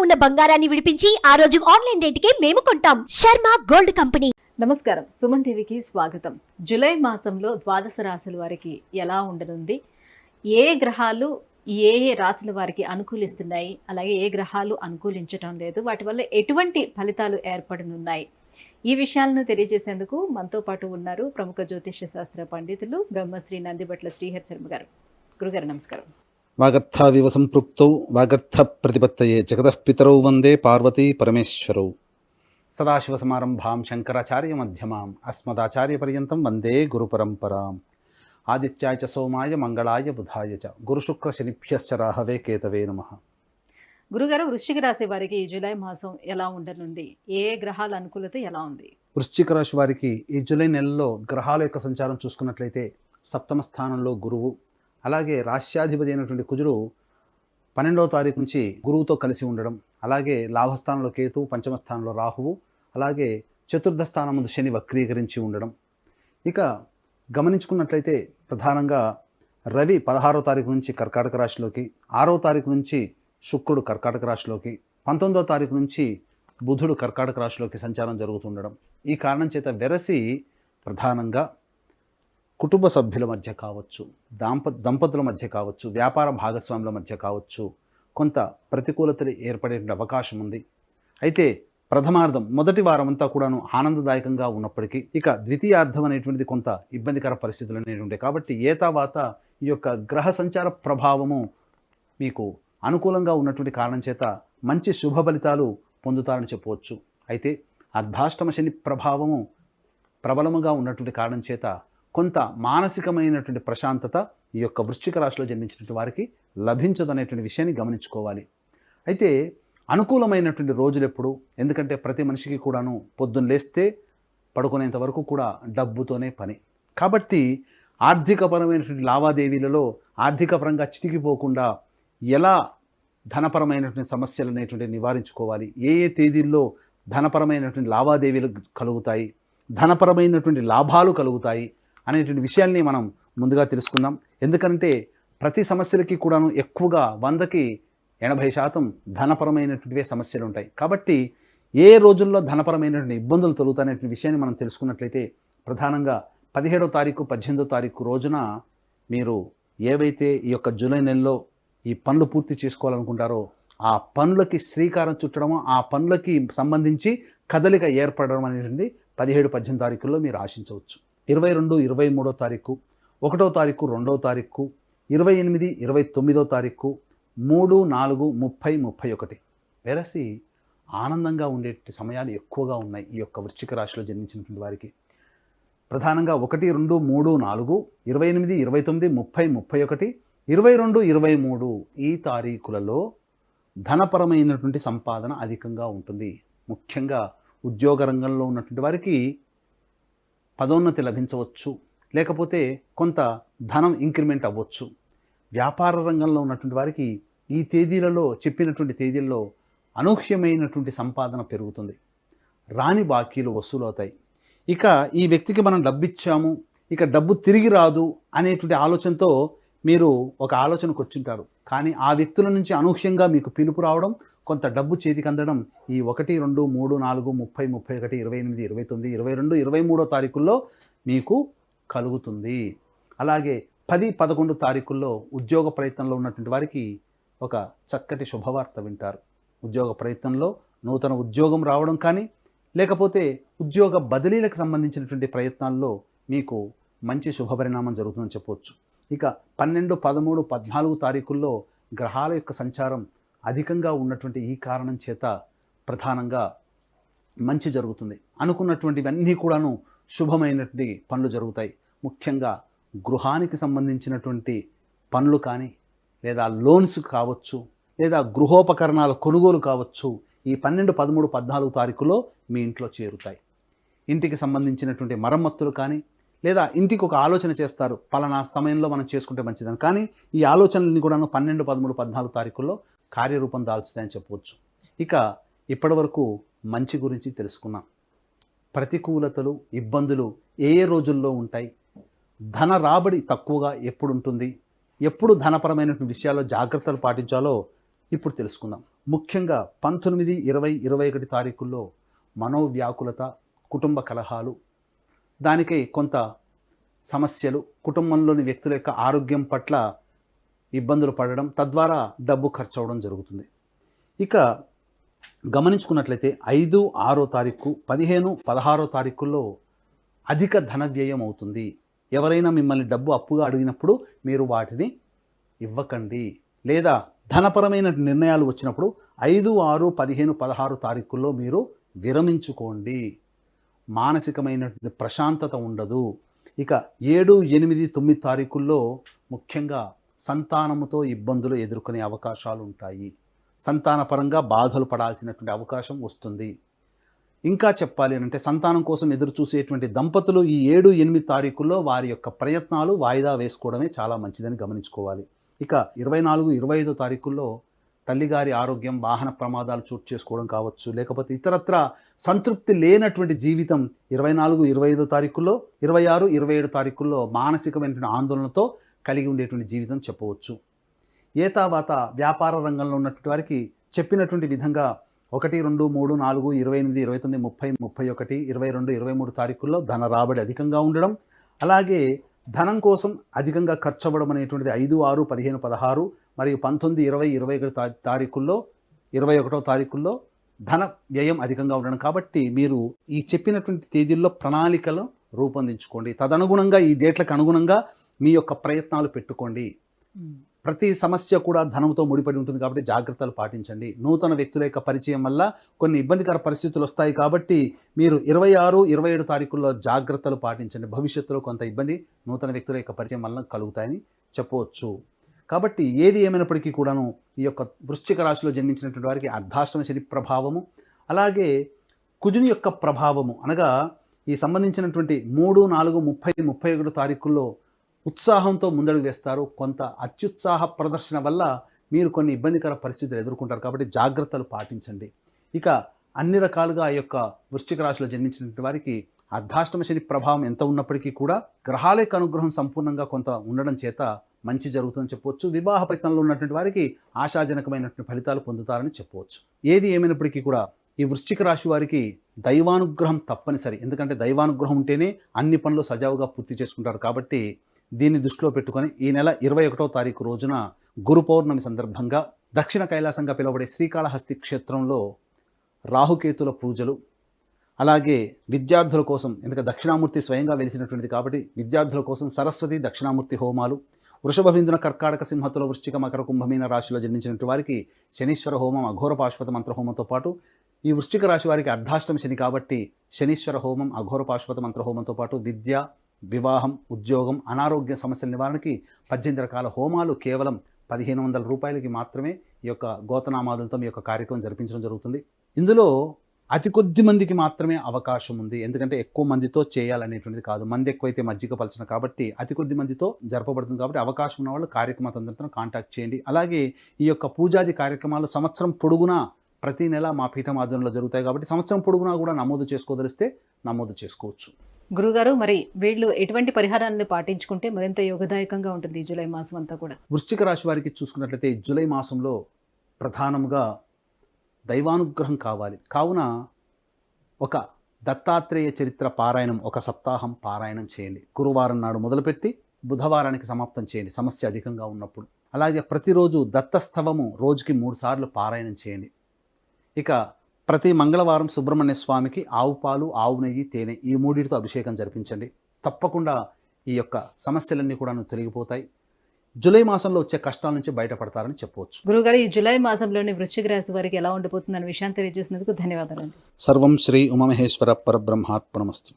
ఉన్న బంగారాన్ని విడిపించి ఆ రోజు ఆన్లైన్ రేటుకే మేము కొంటాం. Sharma gold company. నమస్కారం, సుమన్ టీవీకి స్వాగతం. జూలై మాసంలో ద్వాదశ రాశుల వారికి ఎలా ఉండనుంది, ఏ గ్రహాలు ఏ రాశుల వారికి అనుకూలిస్తున్నాయి, అలాగే ఏ గ్రహాలు అనుకూలించటం లేదు, వాటి వల్ల ఎటువంటి ఫలితాలు ఏర్పడనున్నాయి, ఈ విషయాలను తెలియజేసేందుకు మనతో పాటు ఉన్నారు ప్రముఖ జ్యోతిష్య శాస్త్ర పండితులు బ్రహ్మశ్రీ నందిబట్ల శ్రీహరి శర్మ గారు. గురుగారు నమస్కారం. వాగర్థావివ సంపృక్తౌ వాగర్థ ప్రతిపత్తయే జగతః పితరౌ వందే పార్వతీ పరమేశ్వరౌ. సదాశివసమారంభాం శంకరాచార్య మధ్యమాం అస్మదాచార్య పర్యంతం వందే గురు పరంపరాం. ఆదిత్యాయ చ సోమాయ మంగళాయ బుధాయ చ గురుశుక్ర శనిభ్యశ్చ రాహవే కేతవే నమః. గురుగారు, వృశ్చిక రాశి వారికి ఈ జూలై మాసం ఎలా ఉండనుంది, ఏ గ్రహాల అనుకూలత ఎలా ఉంది? వృశ్చిక రాశి వారికి ఈ జూలై నెలలో గ్రహాల యొక్క సంచారం చూసుకున్నట్లయితే సప్తమ స్థానంలో గురువు, అలాగే రాశ్యాధిపతి అయినటువంటి కుజుడు 12వ తారీఖు నుంచి గురువుతో కలిసి ఉండడం, అలాగే లాభస్థానంలో కేతు, పంచమ స్థానంలో రాహువు, అలాగే చతుర్థ స్థానం ముందు శని వక్రీకరించి ఉండడం. ఇక గమనించుకున్నట్లయితే ప్రధానంగా రవి 16వ తారీఖు నుంచి కర్కాటక రాశిలోకి, 6వ తారీఖు నుంచి శుక్రుడు కర్కాటక రాశిలోకి, 19వ తారీఖు నుంచి బుధుడు కర్కాటక రాశిలోకి సంచారం జరుగుతుండడం. ఈ కారణం చేత వెరసి ప్రధానంగా కుటుంబ సభ్యుల మధ్య కావచ్చు, దంపతుల మధ్య కావచ్చు, వ్యాపార భాగస్వాముల మధ్య కావచ్చు, కొంత ప్రతికూలతలు ఏర్పడే అవకాశం ఉంది. అయితే ప్రథమార్థం మొదటి వారం అంతా కూడాను ఆనందదాయకంగా ఉన్నప్పటికీ ఇక ద్వితీయార్థం అనేటువంటిది కొంత ఇబ్బందికర పరిస్థితులు అనేటువంటి కాబట్టి ఏతావాత ఈ యొక్క గ్రహ సంచార ప్రభావము మీకు అనుకూలంగా ఉన్నటువంటి కారణం చేత మంచి శుభ ఫలితాలు పొందుతారని చెప్పవచ్చు. అయితే అర్ధాష్టమ శని ప్రభావము ప్రబలముగా ఉన్నటువంటి కారణం చేత కొంత మానసికమైనటువంటి ప్రశాంతత ఈ యొక్క వృశ్చిక రాశిలో జన్మించినటువంటి వారికి లభించదనేటువంటి విషయాన్ని గమనించుకోవాలి. అయితే అనుకూలమైనటువంటి రోజులు ఎప్పుడు, ఎందుకంటే ప్రతి మనిషికి కూడాను పొద్దున్న లేస్తే పడుకునేంత వరకు కూడా డబ్బుతోనే పని. కాబట్టి ఆర్థికపరమైనటువంటి లావాదేవీలలో ఆర్థికపరంగా చితికిపోకుండా ఎలా ధనపరమైనటువంటి సమస్యలు అనేటువంటి నివారించుకోవాలి, ఏ ఏ తేదీల్లో ధనపరమైనటువంటి లావాదేవీలు కలుగుతాయి, ధనపరమైనటువంటి లాభాలు కలుగుతాయి అనేటువంటి విషయాల్ని మనం ముందుగా తెలుసుకుందాం. ఎందుకంటే ప్రతి సమస్యలకి కూడాను ఎక్కువగా 100కి 80% ధనపరమైనటువంటివే సమస్యలు ఉంటాయి. కాబట్టి ఏ రోజుల్లో ధనపరమైనటువంటి ఇబ్బందులు తొలుగుతాయనే విషయాన్ని మనం తెలుసుకున్నట్లయితే ప్రధానంగా 17వ తారీఖు 18వ తారీఖు రోజున మీరు ఏవైతే ఈ యొక్క జూలై నెలలో ఈ పనులు పూర్తి చేసుకోవాలనుకుంటారో ఆ పనులకి శ్రీకారం చుట్టడము, ఆ పనులకి సంబంధించి కదలిక ఏర్పడడం అనేటువంటి 17, 18 తారీఖుల్లో మీరు ఆశించవచ్చు. 22, 23వ తారీఖు, 1వ తారీఖు, 2వ తారీఖు, 28, 29వ తారీఖు, 3, 4, 30, 31 వెరసి ఆనందంగా ఉండే సమయాలు ఎక్కువగా ఉన్నాయి ఈ యొక్క వృశ్చిక రాశిలో జన్మించినటువంటి వారికి. ప్రధానంగా 1, 2, 3, 4, 28, 29, 30, 31, 22, 23 ఈ తారీఖులలో ధనపరమైనటువంటి సంపాదన అధికంగా ఉంటుంది. ముఖ్యంగా ఉద్యోగ రంగంలో ఉన్నటువంటి వారికి పదోన్నతి లభించవచ్చు, లేకపోతే కొంత ధనం ఇంక్రిమెంట్ అవ్వచ్చు. వ్యాపార రంగంలో ఉన్నటువంటి వారికి ఈ తేదీలలో చెప్పినటువంటి తేదీల్లో అనూహ్యమైనటువంటి సంపాదన పెరుగుతుంది, రాని బాకీలు వసూలు అవుతాయి. ఇక ఈ వ్యక్తికి మనం డబ్బు ఇచ్చాము, ఇక డబ్బు తిరిగి రాదు అనేటువంటి ఆలోచనతో మీరు ఒక ఆలోచనకు వచ్చింటారు. కానీ ఆ వ్యక్తుల నుంచి అనూహ్యంగా మీకు పిలుపు రావడం, కొంత డబ్బు చేతికి అందడం ఈ 1, 2, 3, 4, 30, 31, 28, 29, 22, 23వ తారీఖుల్లో మీకు కలుగుతుంది. అలాగే 10, 11 తారీఖుల్లో ఉద్యోగ ప్రయత్నంలో ఉన్నటువంటి వారికి ఒక చక్కటి శుభవార్త వింటారు. ఉద్యోగ ప్రయత్నంలో నూతన ఉద్యోగం రావడం కానీ, లేకపోతే ఉద్యోగ బదిలీలకు సంబంధించినటువంటి ప్రయత్నాల్లో మీకు మంచి శుభపరిణామం జరుగుతుందని చెప్పవచ్చు. ఇక 12, 13, 14 తారీఖుల్లో గ్రహాల యొక్క సంచారం అధికంగా ఉన్నటువంటి ఈ కారణం చేత ప్రధానంగా మంచి జరుగుతుంది. అనుకున్నటువంటివన్నీ కూడాను శుభమైనటువంటి పనులు జరుగుతాయి. ముఖ్యంగా గృహానికి సంబంధించినటువంటి పనులు కానీ, లేదా లోన్స్ కావచ్చు, లేదా గృహోపకరణాల కొనుగోలు కావచ్చు, ఈ 12, 13, 14 తారీఖులో మీ ఇంట్లో చేరుతాయి. ఇంటికి సంబంధించినటువంటి మరమ్మతులు కానీ, లేదా ఇంటికి ఒక ఆలోచన చేస్తారు, పలానా సమయంలో మనం చేసుకుంటే మంచిదని, కానీ ఈ ఆలోచనలన్నీ కూడాను 12, 13, 14 తారీఖుల్లో కార్యరూపం దాల్చుతాయని చెప్పవచ్చు. ఇక ఇప్పటివరకు మంచి గురించి తెలుసుకున్నాం. ప్రతికూలతలు, ఇబ్బందులు ఏ ఏ రోజుల్లో ఉంటాయి, ధన రాబడి తక్కువగా ఎప్పుడు ఉంటుంది, ఎప్పుడు ధనపరమైనటువంటి విషయాల్లో జాగ్రత్తలు పాటించాలో ఇప్పుడు తెలుసుకుందాం. ముఖ్యంగా 19, 20, 21 తారీఖుల్లో మనోవ్యాకులత, కుటుంబ కలహాలు, దానికై కొంత సమస్యలు, కుటుంబంలోని వ్యక్తుల యొక్క ఆరోగ్యం పట్ల ఇబ్బందులు పడడం, తద్వారా డబ్బు ఖర్చు అవడం జరుగుతుంది. ఇక గమనించుకున్నట్లయితే 5, 6 తారీఖు, 15, 16 తారీఖుల్లో అధిక ధన వ్యయం అవుతుంది. ఎవరైనా మిమ్మల్ని డబ్బు అప్పుగా అడిగినప్పుడు మీరు వాటిని ఇవ్వకండి. లేదా ధనపరమైన నిర్ణయాలు వచ్చినప్పుడు 5, 6, 15, 16 తారీఖుల్లో మీరు విరమించుకోండి. మానసికమైన ప్రశాంతత ఉండదు. ఇక 7, 8, 9 తారీఖుల్లో ముఖ్యంగా సంతానముతో ఇబ్బందులు ఎదుర్కొనే అవకాశాలు ఉంటాయి. సంతానపరంగా బాధలు పడాల్సినటువంటి అవకాశం వస్తుంది. ఇంకా చెప్పాలి అంటే సంతానం కోసం ఎదురు చూసేటువంటి దంపతులు ఈ 7, 8 తారీఖుల్లో వారి యొక్క ప్రయత్నాలు వాయిదా వేసుకోవడమే చాలా మంచిదని గమనించుకోవాలి. ఇక 24, 25 తారీఖుల్లో తల్లిగారి ఆరోగ్యం, వాహన ప్రమాదాలు చోటు చేసుకోవడం కావచ్చు, లేకపోతే ఇతరత్ర సంతృప్తి లేనటువంటి జీవితం 24, 25 తారీఖుల్లో, 26, 27 తారీఖుల్లో మానసికమైనటువంటి ఆందోళనతో కలిగి ఉండేటువంటి జీవితం చెప్పవచ్చు. ఏతావాత వ్యాపార రంగంలో ఉన్నటువంటి వారికి చెప్పినటువంటి విధంగా 1, 2, 3, 4, 28, 29, 30, 31, 22, 23 తారీఖుల్లో ధన రాబడి అధికంగా ఉండడం, అలాగే ధనం కోసం అధికంగా ఖర్చు అవ్వడం అనేటువంటిది 5, 6, 15, 16 మరియు 19, 20, 21 తారీఖుల్లో, 21వ తారీఖుల్లో ధన వ్యయం అధికంగా ఉండడం. కాబట్టి మీరు ఈ చెప్పినటువంటి తేదీల్లో ప్రణాళికలు రూపొందించుకోండి. తదనుగుణంగా ఈ డేట్లకు అనుగుణంగా మీ యొక్క ప్రయత్నాలు పెట్టుకోండి. ప్రతి సమస్య కూడా ధనంతో ముడిపడి ఉంటుంది కాబట్టి జాగ్రత్తలు పాటించండి. నూతన వ్యక్తుల యొక్క పరిచయం వల్ల కొన్ని ఇబ్బందికర పరిస్థితులు వస్తాయి కాబట్టి మీరు 26, 27 తారీఖుల్లో జాగ్రత్తలు పాటించండి. భవిష్యత్తులో కొంత ఇబ్బంది నూతన వ్యక్తుల యొక్క పరిచయం వల్ల కలుగుతాయని చెప్పవచ్చు. కాబట్టి ఏది ఏమైనప్పటికీ కూడాను ఈ యొక్క వృశ్చిక రాశిలో జన్మించినటువంటి వారికి అర్ధాష్టమ శని ప్రభావము, అలాగే కుజుని యొక్క ప్రభావము, అనగా ఈ సంబంధించినటువంటి 3, 4, 30, 31 తారీఖుల్లో ఉత్సాహంతో ముందడుగు వేస్తారు. కొంత అత్యుత్సాహ ప్రదర్శన వల్ల మీరు కొన్ని ఇబ్బందికర పరిస్థితులు ఎదుర్కొంటారు కాబట్టి జాగ్రత్తలు పాటించండి. ఇక అన్ని రకాలుగా ఈ యొక్క వృశ్చిక రాశిలో జన్మించినటువంటి వారికి అర్ధాష్టమ శని ప్రభావం ఎంత ఉన్నప్పటికీ కూడా గ్రహాల యొక్క అనుగ్రహం సంపూర్ణంగా కొంత ఉండడం చేత మంచి జరుగుతుందని చెప్పవచ్చు. వివాహ ప్రయత్నంలో ఉన్నటువంటి వారికి ఆశాజనకమైనటువంటి ఫలితాలు పొందుతారని చెప్పవచ్చు. ఏది ఏమైనప్పటికీ కూడా ఈ వృశ్చిక రాశి వారికి దైవానుగ్రహం తప్పనిసరి. ఎందుకంటే దైవానుగ్రహం ఉంటేనే అన్ని పనులు సజావుగా పూర్తి చేసుకుంటారు కాబట్టి దీన్ని దృష్టిలో పెట్టుకొని ఈ నెల 21వ తారీఖు రోజున గురు పౌర్ణమి సందర్భంగా దక్షిణ కైలాసంగా పిలువబడే శ్రీకాళహస్తి క్షేత్రంలో రాహుకేతుల పూజలు, అలాగే విద్యార్థుల కోసం, ఎందుకంటే దక్షిణామూర్తి స్వయంగా వెలిసినటువంటిది కాబట్టి విద్యార్థుల కోసం సరస్వతి దక్షిణామూర్తి హోమాలు, వృషభ బిందున కర్కాటక సింహతుల వృశ్చిక మకర కుంభమీన రాశిలో జన్మించినటువంటి వారికి శనీశ్వర హోమం, అఘోర పాశుపత మంత్ర హోమంతో పాటు ఈ వృశ్చిక రాశి వారికి అర్ధాష్టమ శని కాబట్టి శనీశ్వర హోమం, అఘోర పాశుపత మంత్ర హోమంతో పాటు విద్య, వివాహం, ఉద్యోగం, అనారోగ్య సమస్యల నివారణకి 18 రకాల హోమాలు కేవలం 1500 రూపాయలకి మాత్రమే ఈ యొక్క గోతనామాదులతో మీ యొక్క కార్యక్రమం జరిపించడం జరుగుతుంది. ఇందులో అతి కొద్ది మందికి మాత్రమే అవకాశం ఉంది. ఎందుకంటే ఎక్కువ మందితో చేయాలనేటువంటిది కాదు. మంది ఎక్కువైతే మజ్జిగ పలచన కాబట్టి అతి కొద్ది మందితో జరపబడుతుంది కాబట్టి అవకాశం ఉన్న వాళ్ళు కార్యక్రమాతంత్రం కాంటాక్ట్ చేయండి. అలాగే ఈ యొక్క పూజాది కార్యక్రమాలు సంవత్సరం పొడుగునా ప్రతి నెల మా పీఠం ఆధ్వర్యంలో జరుగుతాయి కాబట్టి సంవత్సరం పొడుగునా కూడా నమోదు చేసుకోదలిస్తే నమోదు చేసుకోవచ్చు. గురుగారు, మరి వీళ్ళు ఎటువంటి పరిహారాన్ని పాటించుకుంటే మరింత యోగదాయకంగా ఉంటుంది ఈ జూలై మాసం అంతా కూడా? వృశ్చిక రాశి వారికి చూసుకున్నట్లయితే జూలై మాసంలో ప్రధానంగా దైవానుగ్రహం కావాలి. కావున ఒక దత్తాత్రేయ చరిత్ర పారాయణం ఒక సప్తాహం పారాయణం చేయండి. గురువారం నాడు మొదలుపెట్టి బుధవారానికి సమాప్తం చేయండి సమస్య అధికంగా ఉన్నప్పుడు. అలాగే ప్రతిరోజు దత్తస్తవము రోజుకి 3 సార్లు పారాయణం చేయండి. ఇక ప్రతి మంగళవారం సుబ్రహ్మణ్య స్వామికి ఆవు పాలు, ఆవు నెయ్యి, తేనె ఈ 3టితో అభిషేకం జరిపించండి. తప్పకుండా ఈ యొక్క సమస్యలన్నీ కూడా తొలగిపోతాయి. జూలై మాసంలో వచ్చే కష్టాల నుంచి బయటపడతారని చెప్పవచ్చు. గురుగారు, ఈ జూలై మాసంలోని వృశ్చిక రాశి వారికి ఎలా ఉండబోతుందనే విషయాన్ని తెలియజేసినందుకు ధన్యవాదాలు. సర్వం శ్రీ ఉమామహేశ్వర పరబ్రహ్మార్పణమస్తు.